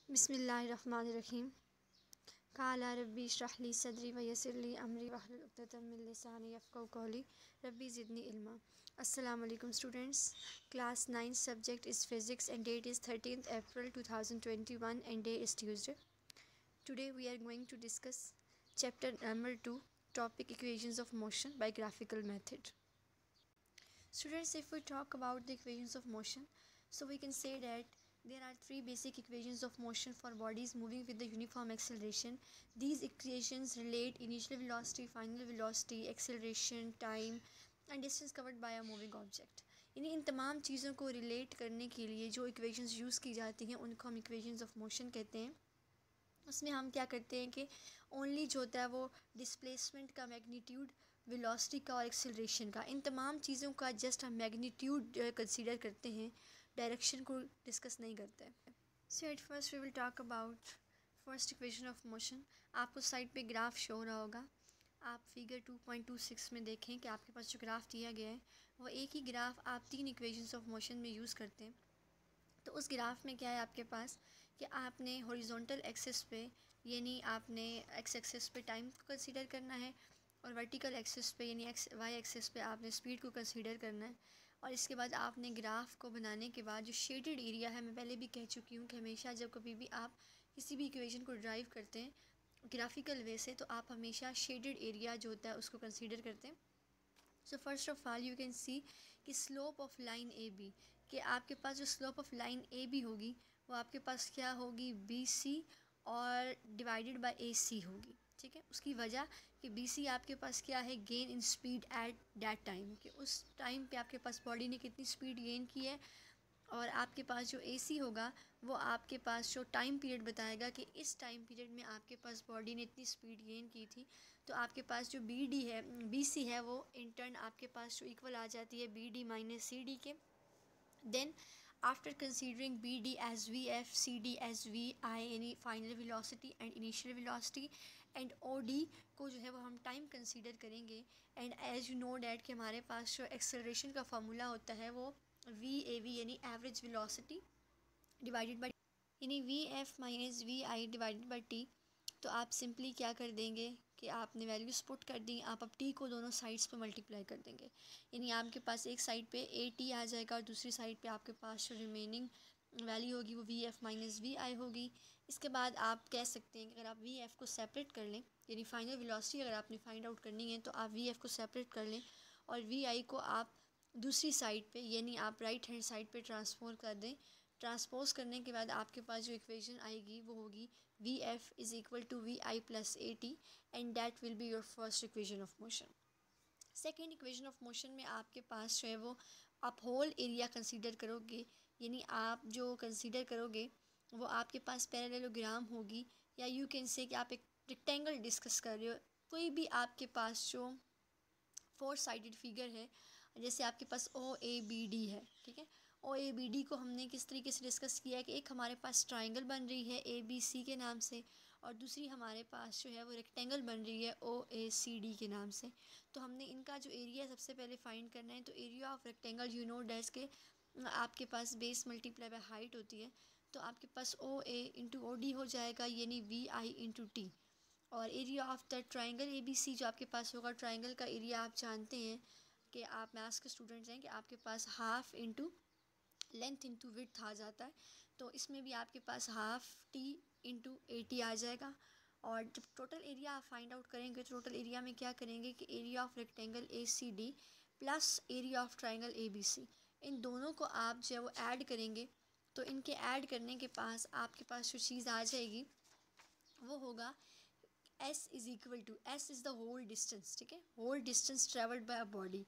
बिस्मिल्लाहिर्रहमानिर्रहीम। क़ाला रब्बी इश्रह ली सदरी व यस्सिर ली अमरी वहलुल उक़दतम मिन लिसानी यफ़क़हू क़ौली रब्बी ज़िदनी इल्मा। अस्सलामु अलैकुम students. Class 9 subject is physics and date is 13th April 2021 and day is Tuesday. Today we are going to discuss chapter number 2, topic equations of motion by graphical method. Students, if we talk about the equations of motion, so we can say that there are three basic equations of motion for bodies moving with the uniform acceleration. These equations relate initial velocity, final velocity, acceleration, time and distance covered by a moving object. यानी इन तमाम चीज़ों को relate करने के लिए जो equations use की जाती हैं उनको हम इक्वेशंस ऑफ मोशन कहते हैं। उसमें हम क्या करते हैं कि ओनली जो होता है वो डिस्प्लेसमेंट का मैग्नीट्यूड, वेलोसिटी का और एक्सेलरेशन का, इन तमाम चीज़ों का जस्ट हम मैग्नीट्यूड कंसीडर करते हैं, डायरेक्शन को डिस्कस नहीं करते हैं। So at first we will talk about first equation of motion. आपको साइड पे ग्राफ शो हो रहा होगा। आप फिगर 2.26 में देखें कि आपके पास जो ग्राफ दिया गया है वो एक ही ग्राफ आप तीन इक्वेशंस ऑफ मोशन में यूज़ करते हैं। तो उस ग्राफ में क्या है आपके पास कि आपने हॉरिजॉन्टल एक्सिस पे यानी आपने एक्स एक्सिस पे टाइम को कंसीडर करना है और वर्टिकल एक्सिस पे यानी वाई एक्सिस पे आपने स्पीड को कंसीडर करना है। और इसके बाद आपने ग्राफ को बनाने के बाद जो शेडेड एरिया है, मैं पहले भी कह चुकी हूँ कि हमेशा जब कभी भी आप किसी भी इक्वेशन को ड्राइव करते हैं ग्राफिकल वे से, तो आप हमेशा शेडेड एरिया जो होता है उसको कंसीडर करते हैं। So first of all you can see कि slope of line A B, कि आपके पास जो slope of line A B होगी वो आपके पास क्या होगी, बी सी और डिवाइडेड बाय ए सी होगी। ठीक है, उसकी वजह कि बी सी आपके पास क्या है, gain in speed at that time, कि उस टाइम पे आपके पास बॉडी ने कितनी स्पीड गेन की है। और आपके पास जो ए सी होगा वो आपके पास जो टाइम पीरियड बताएगा कि इस टाइम पीरियड में आपके पास बॉडी ने इतनी स्पीड गेन की थी। तो आपके पास जो बी डी है, बी सी है, वो इन टर्न आपके पास जो इक्वल आ जाती है B D minus C D के। Then after considering B D as V F, C D as V I यानी final velocity and initial velocity, and O D को जो है वो हम टाइम कंसीडर करेंगे। And as you know that कि हमारे पास जो एक्सेलरेशन का फार्मूला होता है वो वी ए वी यानी एवरेज वेलोसिटी डिवाइडेड बाई यानी v f minus v i divided by t. तो आप सिंपली क्या कर देंगे कि आपने वैल्यूज़ पुट कर दी, आप अब टी को दोनों साइड्स पे मल्टीप्लाई कर देंगे। यानी आपके पास एक साइड पे ए टी आ जाएगा और दूसरी साइड पे आपके पास जो रिमेनिंग वैल्यू होगी वो वी एफ़ माइनस वी आई होगी। इसके बाद आप कह सकते हैं कि अगर आप वी एफ़ को सेपरेट कर लें, यानी फाइनल वेलोसिटी अगर आपने फाइंड आउट करनी है तो आप वी एफ़ को सेपरेट कर लें और वी आई को आप दूसरी साइड पे यानी आप राइट हैंड साइड पे ट्रांसफर कर दें। ट्रांसपोज करने के बाद आपके पास जो इक्वेशन आएगी वो होगी v f is equal to v i plus a t and that will be your first equation of motion. Second equation of motion में आपके पास जो है वो आप होल एरिया कंसीडर करोगे, यानी आप जो कंसीडर करोगे वो आपके पास पैरेललोग्राम होगी, या यू कैन से कि आप एक रेक्टेंगल डिस्कस कर रहे हो। कोई भी आपके पास जो फोर साइडेड फिगर है, जैसे आपके पास ओ ए बी डी है, ठीक है, ओ ए बी डी को हमने किस तरीके से डिस्कस किया है कि एक हमारे पास ट्राइंगल बन रही है ए बी सी के नाम से और दूसरी हमारे पास जो है वो रेक्टेंगल बन रही है ओ ए सी डी के नाम से। तो हमने इनका जो एरिया सबसे पहले फाइंड करना है। तो area of rectangle you know dash के आपके पास बेस मल्टीप्लाई बाय हाइट होती है, तो आपके पास ओ ए इंटू ओ डी हो जाएगा यानी वी आई इंटू टी। और area of the triangle A B C जो आपके पास होगा, ट्राइंगल का एरिया आप जानते हैं कि आप मैथ्स के स्टूडेंट्स हैं कि आपके पास half into length into width आ जाता है। तो इसमें भी आपके पास half T into A T आ जाएगा। और जब टोटल एरिया आप फाइंड आउट करेंगे तो टोटल एरिया में क्या करेंगे कि area of rectangle A C D plus area of triangle A B C, इन दोनों को आप जो है वो ऐड करेंगे। तो इनके ऐड करने के पास आपके पास जो चीज़ आ जाएगी वो होगा s is equal to, s is the whole distance, ठीक है, whole distance travelled by a body.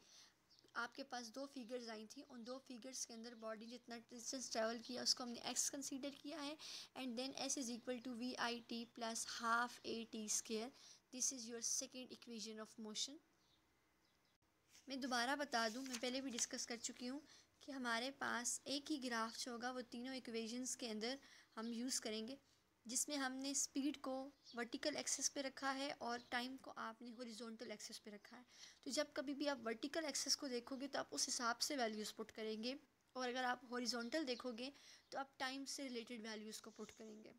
आपके पास दो फिगर्स आई थी, उन दो फिगर्स के अंदर बॉडी जितना डिस्टेंस ट्रैवल किया उसको हमने एक्स कंसीडर किया है। And then s is equal to v i t plus half a t square. This is your second equation of motion. मैं दोबारा बता दूं, मैं पहले भी डिस्कस कर चुकी हूँ कि हमारे पास एक ही ग्राफ जो होगा वो तीनों इक्वेशंस के अंदर हम यूज़ करेंगे, जिसमें हमने स्पीड को वर्टिकल एक्सिस पे रखा है और टाइम को आपने हॉरिजॉन्टल एक्सिस पे रखा है। तो जब कभी भी आप वर्टिकल एक्सिस को देखोगे तो आप उस हिसाब से वैल्यूज़ पुट करेंगे और अगर आप हॉरिजॉन्टल देखोगे तो आप टाइम से रिलेटेड वैल्यूज़ को पुट करेंगे।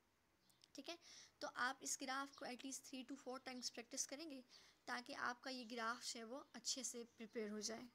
ठीक है, तो आप इस ग्राफ को एटलीस्ट 3 to 4 टाइम्स प्रैक्टिस करेंगे ताकि आपका ये ग्राफ है वो अच्छे से प्रिपेयर हो जाए।